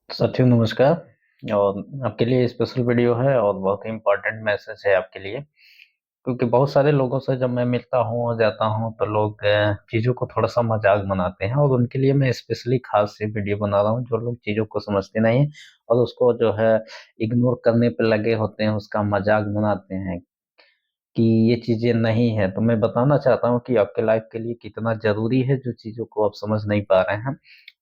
साथियों नमस्कार। और आपके लिए स्पेशल वीडियो है और बहुत ही इम्पोर्टेंट मैसेज है आपके लिए। क्योंकि बहुत सारे लोगों से जब मैं मिलता हूँ और जाता हूँ तो लोग चीज़ों को थोड़ा-सा मज़ाक बनाते हैं और उनके लिए मैं स्पेशली ख़ास से वीडियो बना रहा हूँ, जो लोग चीज़ों को समझते नहीं हैं और उसको जो है इग्नोर करने पे लगे होते हैं, उसका मज़ाक बनाते हैं कि ये चीज़ें नहीं हैं। तो मैं बताना चाहता हूँ कि आपके लाइफ़ के लिए कितना ज़रूरी है जो चीज़ों को आप समझ नहीं पा रहे हैं।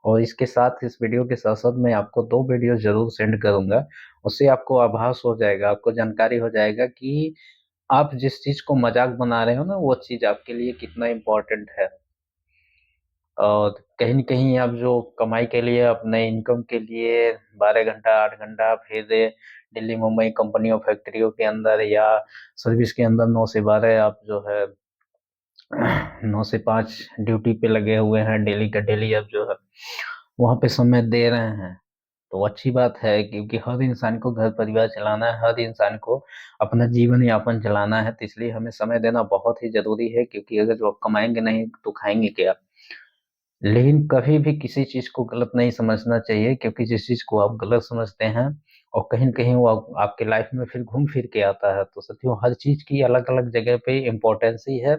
और इसके साथ इस वीडियो के साथ-साथ मैं आपको 2 वीडियो ज़रूर सेंड करूँगा। उससे आपको आभास हो जाएगा, आपको जानकारी हो जाएगा कि आप जिस चीज़ को मज़ाक बना रहे हो ना, वो चीज़ आपके लिए कितना इम्पोर्टेंट है। और कहीं न कहीं आप जो कमाई के लिए, अपने इनकम के लिए 12 घंटा, 8 घंटा फिर दिल्ली, मुंबई कंपनी और फैक्ट्रियों के अंदर या सर्विस के अंदर 9 से 12 आप जो है 9 से 5 ड्यूटी पे लगे हुए हैं, डेली का डेली आप जो है वहाँ पे समय दे रहे हैं। तो अच्छी बात है क्योंकि हर इंसान को घर-परिवार चलाना है, हर इंसान को अपना जीवन-यापन चलाना है, तो इसलिए हमें समय देना बहुत ही ज़रूरी है क्योंकि अगर जो आप कमाएँगे नहीं तो खाएँगे क्या? लेकिन कभी भी किसी चीज़ को गलत नहीं समझना चाहिए क्योंकि जिस चीज़ को आप गलत समझते हैं और कहीं न कहीं वो आपके लाइफ़ में फिर घूम फिर के आता है। तो साथियों हर चीज़ की अलग-अलग जगह पे इम्पोर्टेंस ही है।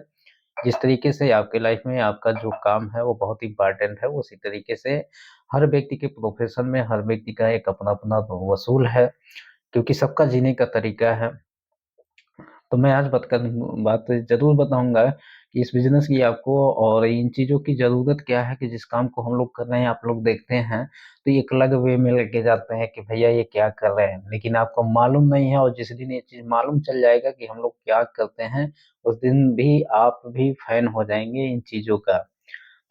जिस तरीके से आपके लाइफ़ में आपका जो काम है वो बहुत इम्पोर्टेंट है, उसी तरीके से हर व्यक्ति के प्रोफ़ेशन में हर व्यक्ति का एक अपना-अपना वसूल है क्योंकि सबका जीने का तरीका है। तो मैं आज बात ज़रूर बताऊँगा कि इस बिज़नेस की आपको और इन चीज़ों की ज़रूरत क्या है कि जिस काम को हम लोग कर रहे हैं, आप लोग देखते हैं, तो एक अलग वे में लेके जाते हैं कि भैया ये क्या कर रहे हैं, लेकिन आपको मालूम नहीं है और जिस दिन ये चीज़ मालूम चल जाएगा कि हम लोग क्या करते हैं, उस दिन भी आप भी फ़ैन हो जाएँगे इन चीज़ों का।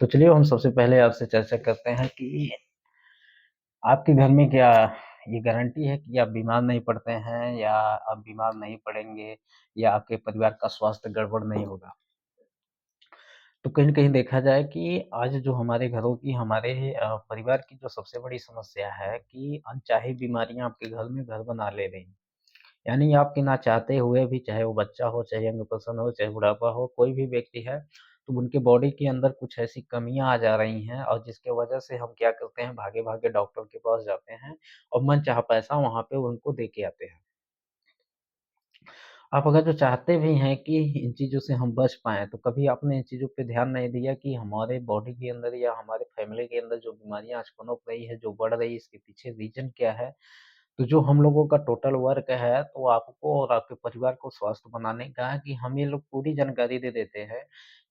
तो चलिए हम सबसे पहले आपसे चर्चा करते हैं कि आपके घर में क्या ये गारंटी है कि आप बीमार नहीं पड़ते हैं या आप बीमार नहीं पड़ेंगे या आपके परिवार का स्वास्थ्य गड़बड़ नहीं होगा? तो कहीं न कहीं देखा जाए कि आज जो हमारे घरों की हमारे परिवार की जो सबसे बड़ी समस्या है कि अनचाही बीमारियाँ आपके घर में घर बना ले रही हैं। यानी आपके ना चाहते हुए भी चाहे वो बच्चा हो, चाहे यंग पर्सन हो, चाहे बुढ़ापा हो, कोई भी व्यक्ति है, तो उनके बॉडी के अंदर कुछ ऐसी कमियाँ आ जा रही हैं और जिसके वजह से हम क्या करते हैं भागे-भागे डॉक्टर के पास जाते हैं और मनचाहा पैसा वहाँ पे उनको दे के आते हैं। आप अगर जो चाहते भी हैं कि इन चीज़ों से हम बच पाएँ, तो कभी आपने इन चीज़ों पे ध्यान नहीं दिया कि हमारे बॉडी के अंदर या हमारे फैमिली के अंदर जो बीमारियाँ आज पनप रही है, जो बढ़ रही है, इसके पीछे रीज़न क्या है? तो जो हम लोगों का टोटल वर्क है, तो आपको और आपके परिवार को स्वस्थ बनाने का है कि हम ये लोग पूरी जानकारी दे देते हैं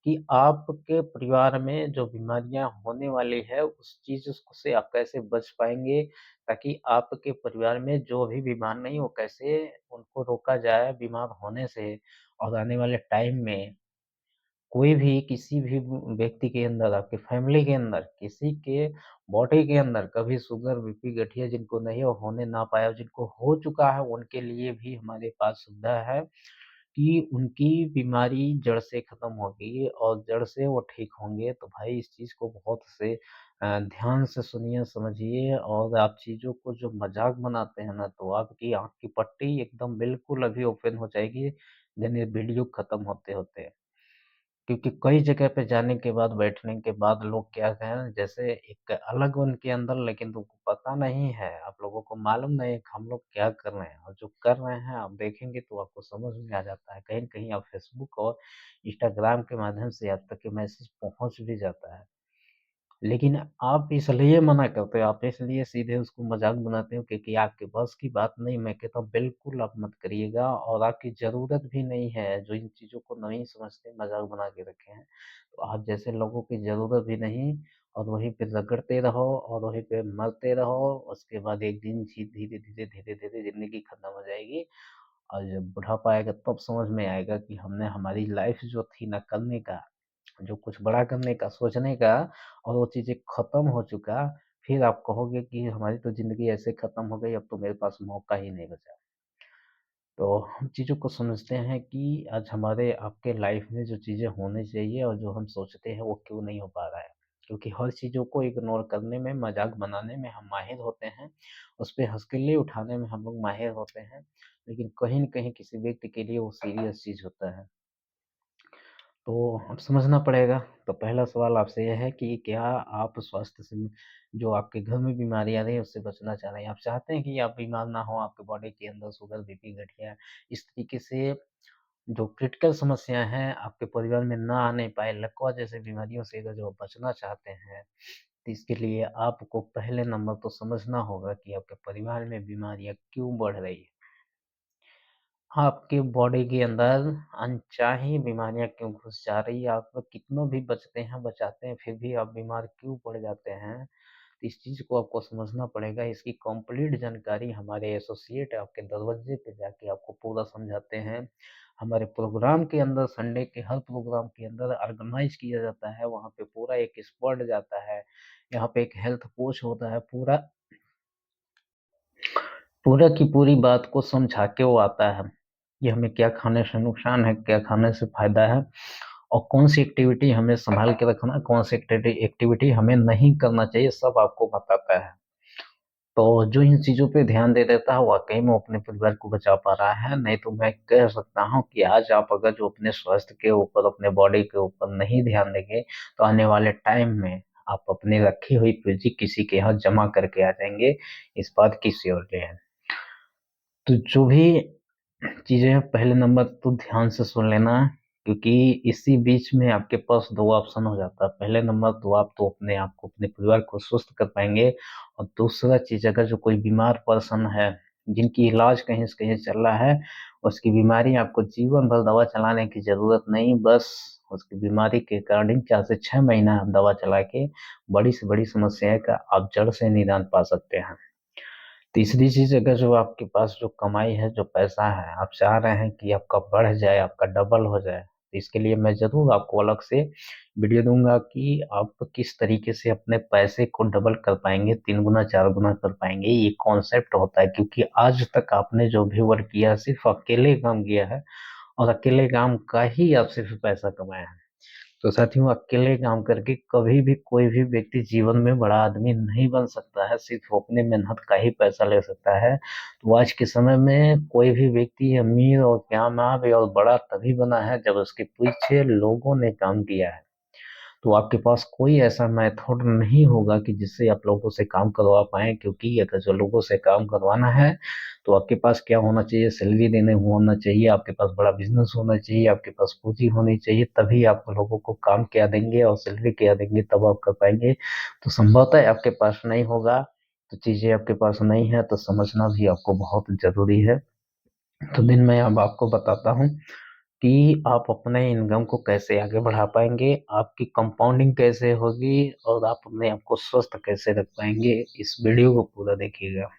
कि आपके परिवार में जो बीमारियाँ होने वाली है, उस चीज़ से आप कैसे बच पाएँगे, ताकि आपके परिवार में जो भी बीमार नहीं हो, कैसे उनको रोका जाए बीमार होने से और आने वाले टाइम में कोई भी किसी भी व्यक्ति के अंदर, आपके फैमिली के अंदर, किसी के बॉडी के अंदर कभी शुगर, बीपी, गठिया जिनको नहीं हो होने ना पाया और जिनको हो चुका है, उनके लिए भी हमारे पास सुविधा है कि उनकी बीमारी जड़ से खत्म होगी और जड़ से वो ठीक होंगे। तो भाई इस चीज़ को बहुत से ध्यान से सुनिए, समझिए और आप चीज़ों को जो मज़ाक बनाते हैं ना, तो आपकी आँख की पट्टी एकदम बिल्कुल अभी ओपन हो जाएगी, देन ये वीडियो खत्म होते-होते। क्योंकि कई जगह पे जाने के बाद, बैठने के बाद लोग क्या कहें जैसे एक अलग उनके अंदर लेकिन तुमको पता नहीं है, आप लोगों को मालूम नहीं है कि हम लोग क्या कर रहे हैं और जो कर रहे हैं आप देखेंगे तो आपको समझ में आ जाता है। कहीं न कहीं आप फ़ेसबुक और इंस्टाग्राम के माध्यम से आप तक ये मैसेज पहुँच भी जाता है। लेकिन आप इसलिए मना करते हो, आप इसलिए सीधे उसको मज़ाक बनाते हो क्योंकि आपके बस की बात नहीं, मैं कहता हूँ बिल्कुल आप मत करिएगा और आपकी ज़रूरत भी नहीं है, जो इन चीज़ों को नहीं समझते मज़ाक बना के रखे हैं। तो आप जैसे लोगों की ज़रूरत भी नहीं और वहीं पे रगड़ते रहो और वहीं पे मरते रहो, उसके बाद एक दिन धीरे-धीरे, धीरे-धीरे ज़िंदगी खत्म हो जाएगी और जब बुढ़ापा आएगा तब समझ में आएगा कि हमने हमारी लाइफ़ जो थी ना करने का जो कुछ बड़ा करने का, सोचने का और वो चीज़ें खत्म हो चुका, फिर आप कहोगे कि हमारी तो ज़िंदगी ऐसे खत्म हो गई, अब तो मेरे पास मौका ही नहीं बचा। तो हम चीज़ों को समझते हैं कि आज हमारे आपके लाइफ़ में जो चीज़ें होनी चाहिए और जो हम सोचते हैं, वो क्यों नहीं हो पा रहा है। क्योंकि हर चीज़ों को इग्नोर करने में, मज़ाक बनाने में हम माहिर होते हैं, उस पे हँसकिल्ली उठाने में हम लोग माहिर होते हैं, लेकिन कहीं न कहीं किसी व्यक्ति के लिए वो सीरियस चीज़ होता है। तो अब समझना पड़ेगा। तो पहला सवाल आपसे ये है कि क्या आप स्वास्थ्य से जो आपके घर में बीमारी आ रही है उससे बचना चाह रहे हैं? आप चाहते हैं कि आप बीमार ना हो, आपके बॉडी के अंदर शुगर, बीपी, गठिया इस तरीके से जो क्रिटिकल समस्याएँ हैं आपके परिवार में ना आने पाए, लकवा जैसे बीमारियों से अगर जो आप बचना चाहते हैं, तो इसके लिए आपको पहले नंबर तो समझना होगा कि आपके परिवार में बीमारियाँ क्यों बढ़ रही हैं। आपके बॉडी के अंदर अनचाही बीमारियाँ क्यों घुस जा रही है? आप कितना भी बचते हैं, बचाते हैं, फिर भी आप बीमार क्यों पड़ जाते हैं? तो इस चीज़ को आपको समझना पड़ेगा। इसकी कंप्लीट जानकारी हमारे एसोसिएट आपके दरवाजे पे जाके आपको पूरा समझाते हैं। हमारे प्रोग्राम के अंदर संडे के हर प्रोग्राम के अंदर ऑर्गेनाइज़ किया जाता है, वहाँ पे पूरा एक स्क्वाड जाता है। यहाँ पे एक हेल्थ कोच होता है, पूरा पूरा की पूरी बात को समझा के वो आता है, कि हमें क्या खाने से नुकसान है, क्या खाने से फ़ायदा है और कौन-सी एक्टिविटी हमें सँभाल के रखना है, कौन-सी एक्टिविटी हमें नहीं करना चाहिए, सब आपको बताता है। तो जो इन चीज़ों पे ध्यान दे देता है, वाक़ई में वो अपने परिवार को बचा पा रहा है, नहीं तो मैं कह सकता हूँ कि आज आप अगर जो अपने स्वास्थ्य के ऊपर, अपने बॉडी के ऊपर नहीं ध्यान देंगे, तो आने वाले टाइम में आप अपनी रखी हुई पूँजी किसी के यहाँ जमा करके आ जाएँगे, इस बात की श्योरिटी है। तो जो भी चीज़ें हैं पहले नंबर तो ध्यान से सुन लेना क्योंकि इसी बीच में आपके पास 2 ऑप्शन हो जाता है। पहले नंबर तो आप तो अपने आप को, अपने परिवार को स्वस्थ कर पाएँगे और दूसरा चीज़ अगर जो कोई बीमार पर्सन है, जिनकी इलाज कहीं से कहीं चल रहा है, उसकी बीमारी आपको जीवन भर दवा चलाने की ज़रूरत नहीं, बस उसकी बीमारी के अकॉर्डिंग 4 से 6 महीना आप दवा चला के बड़ी से बड़ी समस्या का आप जड़ से निदान पा सकते हैं। तीसरी चीज़ अगर जो आपके पास जो कमाई है, जो पैसा है, आप चाह रहे हैं कि आपका बढ़ जाए, आपका डबल हो जाए, तो इसके लिए मैं ज़रूर आपको अलग से वीडियो दूँगा कि आप किस तरीके से अपने पैसे को डबल कर पाएँगे, 3 गुना, 4 गुना कर पाएँगे। ये कॉन्सेप्ट होता है क्योंकि आज तक आपने जो भी वर्क किया है, सिर्फ़ अकेले काम किया है और अकेले काम का ही आप सिर्फ़ पैसा कमाया है। तो साथियों अकेले काम करके कभी भी कोई भी व्यक्ति जीवन में बड़ा आदमी नहीं बन सकता है, सिर्फ़ वो अपने मेहनत का ही पैसा ले सकता है। तो आज के समय में कोई भी व्यक्ति अमीर और कामयाब और बड़ा तभी बना है जब उसके पीछे लोगों ने काम किया है। तो आपके पास कोई ऐसा मेथड नहीं होगा कि जिससे आप लोगों से काम करवा पाएँ क्योंकि अगर जो लोगों से काम करवाना है, तो आपके पास क्या होना चाहिए सैलरी देने होना चाहिए, आपके पास बड़ा बिज़नेस होना चाहिए, आपके पास पूँजी होनी चाहिए, तभी आप लोगों को काम क्या देंगे और सैलरी क्या देंगे तब आप कर पाएँगे। तो संभवतः आपके पास नहीं होगा, तो चीज़ें आपके पास नहीं है तो समझना भी आपको बहुत ज़रूरी है। तो दिन में अब आपको बताता हूँ कि आप अपने इनकम को कैसे आगे बढ़ा पाएँगे, आपकी कंपाउंडिंग कैसे होगी और आप अपने आप को स्वस्थ कैसे रख पाएँगे, इस वीडियो को पूरा देखिएगा।